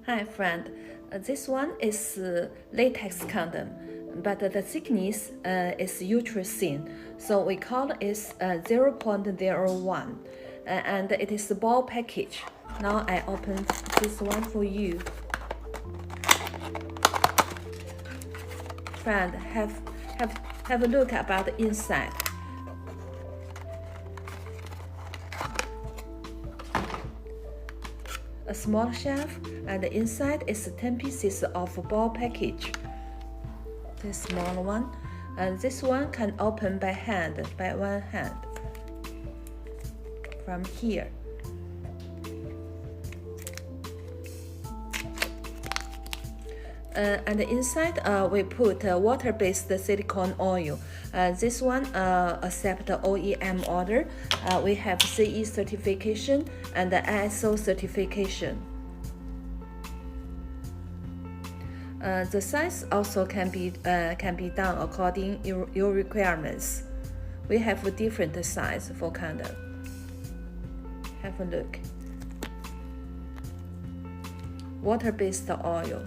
Hi friend, this one is latex condom, but the thickness is ultra thin, so we call it 0.01, and it is a ball package. Now I open this one for you. Friend, have a look about the inside. A small shelf, and the inside is 10 pieces of ball package. This small one, and this one can open by hand, by one hand. From here. And inside we put water-based silicone oil. This one accept the OEM order. We have CE certification and the ISO certification. The size also can be done according your requirements. We have a different size for condom. Have a look. Water-based oil.